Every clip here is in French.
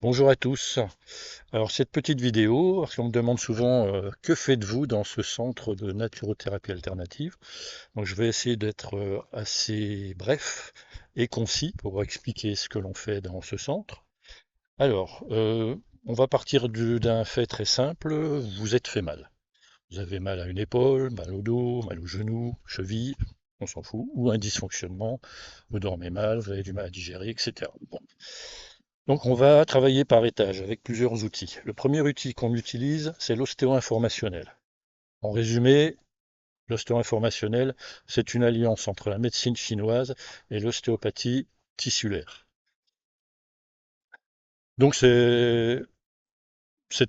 Bonjour à tous. Alors cette petite vidéo, parce qu'on me demande souvent que faites-vous dans ce centre de naturothérapie alternative. Donc je vais essayer d'être assez bref et concis pour expliquer ce que l'on fait dans ce centre. Alors, on va partir d'un fait très simple. Vous êtes fait mal. Vous avez mal à une épaule, mal au dos, mal au genou, cheville, on s'en fout, ou un dysfonctionnement. Vous dormez mal, vous avez du mal à digérer, etc. Bon. Donc on va travailler par étage avec plusieurs outils. Le premier outil qu'on utilise, c'est l'ostéo-informationnel. En résumé, l'ostéo-informationnel, c'est une alliance entre la médecine chinoise et l'ostéopathie tissulaire. Donc cette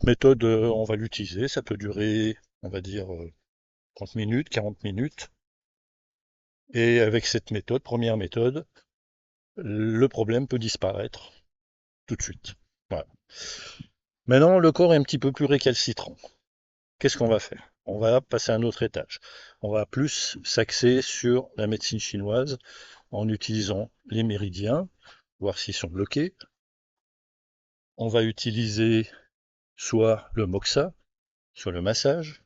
méthode, on va l'utiliser, ça peut durer, on va dire, 30 minutes, 40 minutes. Et avec cette méthode, première méthode, le problème peut disparaître tout de suite. Voilà. Maintenant, le corps est un petit peu plus récalcitrant. Qu'est-ce qu'on va faire? On va passer à un autre étage. On va plus s'axer sur la médecine chinoise en utilisant les méridiens, voir s'ils sont bloqués. On va utiliser soit le moxa, soit le massage,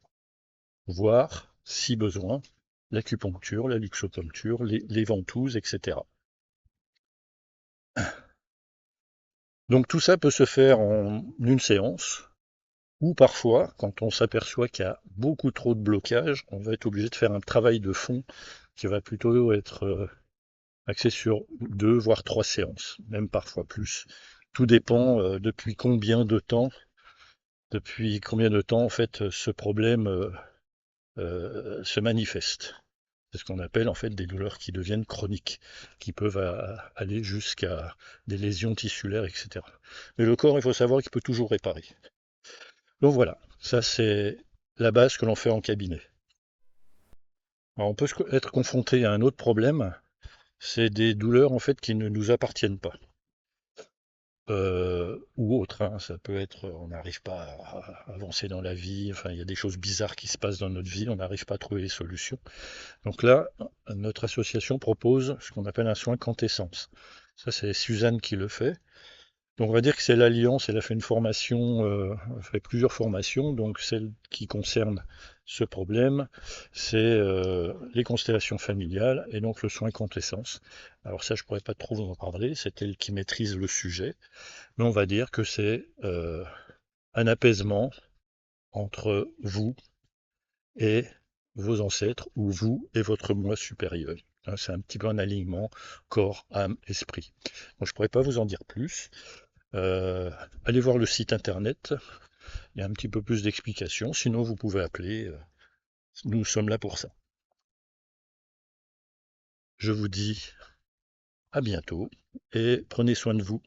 voire, si besoin, l'acupuncture, la luxopuncture, les ventouses, etc. Donc tout ça peut se faire en une séance, ou parfois, quand on s'aperçoit qu'il y a beaucoup trop de blocage, on va être obligé de faire un travail de fond qui va plutôt être axé sur 2 voire 3 séances, même parfois plus. Tout dépend depuis combien de temps en fait ce problème se manifeste. C'est ce qu'on appelle en fait des douleurs qui deviennent chroniques, qui peuvent aller jusqu'à des lésions tissulaires, etc. Mais le corps, il faut savoir qu'il peut toujours réparer. Donc voilà, ça c'est la base que l'on fait en cabinet. Alors on peut être confronté à un autre problème, c'est des douleurs en fait qui ne nous appartiennent pas. Ou autre, hein. Ça peut être, on n'arrive pas à avancer dans la vie, enfin, il y a des choses bizarres qui se passent dans notre vie, on n'arrive pas à trouver les solutions. Donc là, notre association propose ce qu'on appelle un soin quintessence. Ça, c'est Suzanne qui le fait. Donc on va dire que c'est l'Alliance, elle a fait une formation, elle a fait plusieurs formations, donc celle qui concerne ce problème, c'est les constellations familiales et donc le soin quintessence. Alors ça, je pourrais pas trop vous en parler, c'est elle qui maîtrise le sujet, mais on va dire que c'est un apaisement entre vous et vos ancêtres, ou vous et votre moi supérieur. Hein, c'est un petit peu un alignement corps, âme, esprit. Donc je pourrais pas vous en dire plus. Euh, Allez voir le site internet, il y a un petit peu plus d'explications. Sinon, vous pouvez appeler. Nous sommes là pour ça. Je vous dis à bientôt et prenez soin de vous.